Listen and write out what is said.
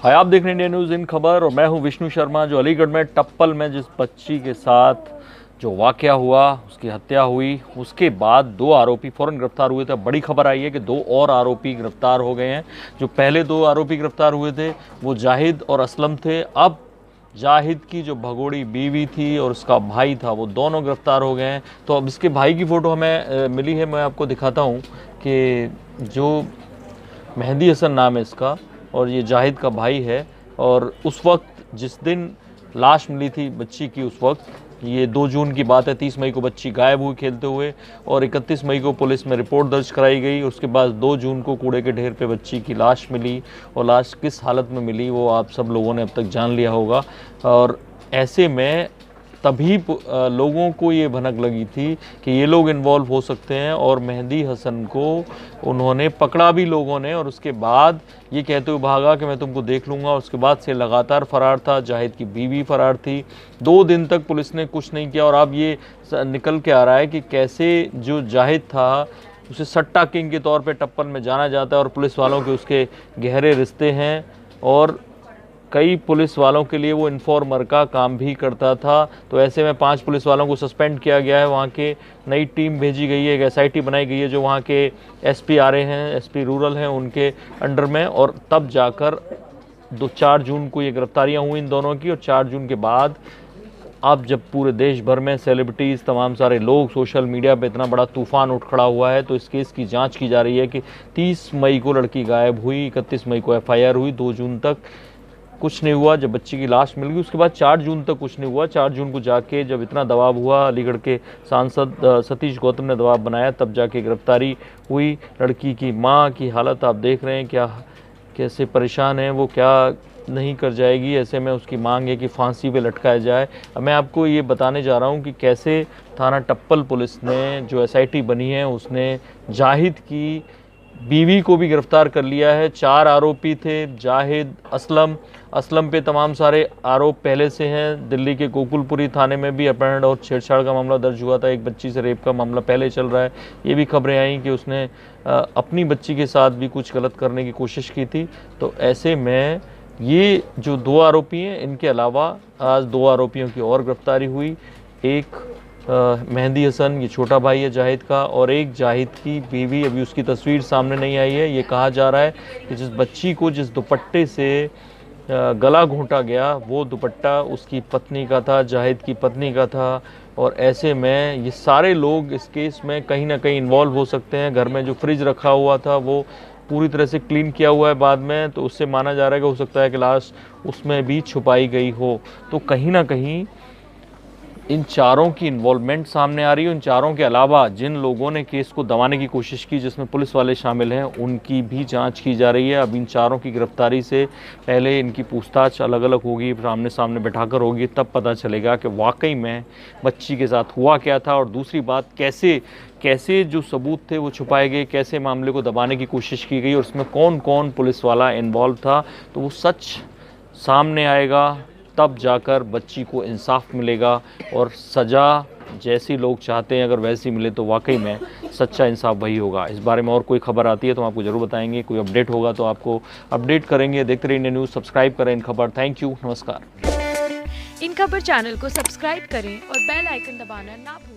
हाय, आप देख रहे हैं इंडिया न्यूज़ इन खबर और मैं हूं विष्णु शर्मा। जो अलीगढ़ में टप्पल में जिस बच्ची के साथ जो वाकया हुआ, उसकी हत्या हुई, उसके बाद 2 आरोपी फ़ौरन गिरफ्तार हुए थे। बड़ी खबर आई है कि 2 और आरोपी गिरफ्तार हो गए हैं। जो पहले 2 आरोपी गिरफ्तार हुए थे वो जाहिद और असलम थे। अब जाहिद की जो भगोड़ी बीवी थी और उसका भाई था वो दोनों गिरफ्तार हो गए हैं। तो अब इसके भाई की फ़ोटो हमें मिली है। मैं आपको दिखाता हूँ कि जो मेहंदी हसन नाम है इसका और ये जाहिद का भाई है। और उस वक्त जिस दिन लाश मिली थी बच्ची की, उस वक्त ये 2 जून की बात है। 30 मई को बच्ची गायब हुई खेलते हुए और 31 मई को पुलिस में रिपोर्ट दर्ज कराई गई। उसके बाद 2 जून को कूड़े के ढेर पे बच्ची की लाश मिली और लाश किस हालत में मिली वो आप सब लोगों ने अब तक जान लिया होगा। और ऐसे में तभी लोगों को ये भनक लगी थी कि ये लोग इन्वॉल्व हो सकते हैं और मेहंदी हसन को उन्होंने पकड़ा भी लोगों ने। और उसके बाद ये कहते हुए भागा कि मैं तुमको देख लूँगा। और उसके बाद से लगातार फ़रार था। जाहिद की बीवी फ़रार थी। 2 दिन तक पुलिस ने कुछ नहीं किया और अब ये निकल के आ रहा है कि कैसे जो जाहिद था उसे सट्टा किंग के तौर पे टप्पल में जाना जाता है और पुलिस वालों के उसके गहरे रिश्ते हैं और कई पुलिस वालों के लिए वो इन्फॉर्मर का काम भी करता था। तो ऐसे में 5 पुलिस वालों को सस्पेंड किया गया है। वहाँ के नई टीम भेजी गई है, एक SIT बनाई गई है जो वहाँ के SP आ रहे हैं, SP रूरल हैं उनके अंडर में। और तब जाकर 4 जून को ये गिरफ्तारियाँ हुई इन दोनों की। और 4 जून के बाद अब जब पूरे देश भर में सेलिब्रिटीज़, तमाम सारे लोग, सोशल मीडिया पे इतना बड़ा तूफ़ान उठ खड़ा हुआ है, तो इस केस की जांच की जा रही है कि 30 मई को लड़की गायब हुई, 31 मई को FIR हुई, 2 जून तक कुछ नहीं हुआ। जब बच्ची की लाश मिल गई उसके बाद 4 जून तक कुछ नहीं हुआ। 4 जून को जाके जब इतना दबाव हुआ, अलीगढ़ के सांसद सतीश गौतम ने दबाव बनाया, तब जाके गिरफ्तारी हुई। लड़की की माँ की हालत आप देख रहे हैं, क्या कैसे परेशान है वो, क्या नहीं कर जाएगी। ऐसे में उसकी मांग है कि फांसी पे लटकाया जाए। अब मैं आपको ये बताने जा रहा हूँ कि कैसे थाना टप्पल पुलिस ने जो SIT बनी है उसने जाहिद की बीवी को भी गिरफ्तार कर लिया है। 4 आरोपी थे, जाहिद, असलम पे तमाम सारे आरोप पहले से हैं। दिल्ली के गोकुलपुरी थाने में भी अपहरण और छेड़छाड़ का मामला दर्ज हुआ था। एक बच्ची से रेप का मामला पहले चल रहा है। ये भी खबरें आई कि उसने अपनी बच्ची के साथ भी कुछ गलत करने की कोशिश की थी। तो ऐसे में ये जो 2 आरोपी हैं, इनके अलावा आज 2 आरोपियों की और गिरफ्तारी हुई। एक मेहंदी हसन, ये छोटा भाई है जाहिद का, और एक जाहिद की बीवी, अभी उसकी तस्वीर सामने नहीं आई है। ये कहा जा रहा है कि जिस बच्ची को जिस दुपट्टे से गला घोंटा गया वो दुपट्टा उसकी पत्नी का था, जाहिद की पत्नी का था। और ऐसे में ये सारे लोग इस केस में कहीं ना कहीं इन्वॉल्व हो सकते हैं। घर में जो फ्रिज रखा हुआ था वो पूरी तरह से क्लीन किया हुआ है बाद में, तो उससे माना जा रहा है कि हो सकता है कि लाश उसमें भी छुपाई गई हो। तो कहीं ना कहीं इन चारों की इन्वॉल्वमेंट सामने आ रही है। इन चारों के अलावा जिन लोगों ने केस को दबाने की कोशिश की, जिसमें पुलिस वाले शामिल हैं, उनकी भी जांच की जा रही है। अब इन चारों की गिरफ्तारी से पहले इनकी पूछताछ अलग अलग होगी, सामने सामने बैठाकर होगी, तब पता चलेगा कि वाकई में बच्ची के साथ हुआ क्या था। और दूसरी बात, कैसे जो सबूत थे वो छुपाए गए, कैसे मामले को दबाने की कोशिश की गई और उसमें कौन कौन पुलिस वाला इन्वॉल्व था। तो वो सच सामने आएगा, तब जाकर बच्ची को इंसाफ मिलेगा और सज़ा जैसी लोग चाहते हैं अगर वैसी मिले तो वाकई में सच्चा इंसाफ वही होगा। इस बारे में और कोई खबर आती है तो हम आपको ज़रूर बताएंगे। कोई अपडेट होगा तो आपको अपडेट करेंगे। देखते रहिए इंडिया न्यूज़, सब्सक्राइब करें इन खबर। थैंक यू, नमस्कार। इन खबर चैनल को सब्सक्राइब करें और बेल आइकन दबाना ना भूलें।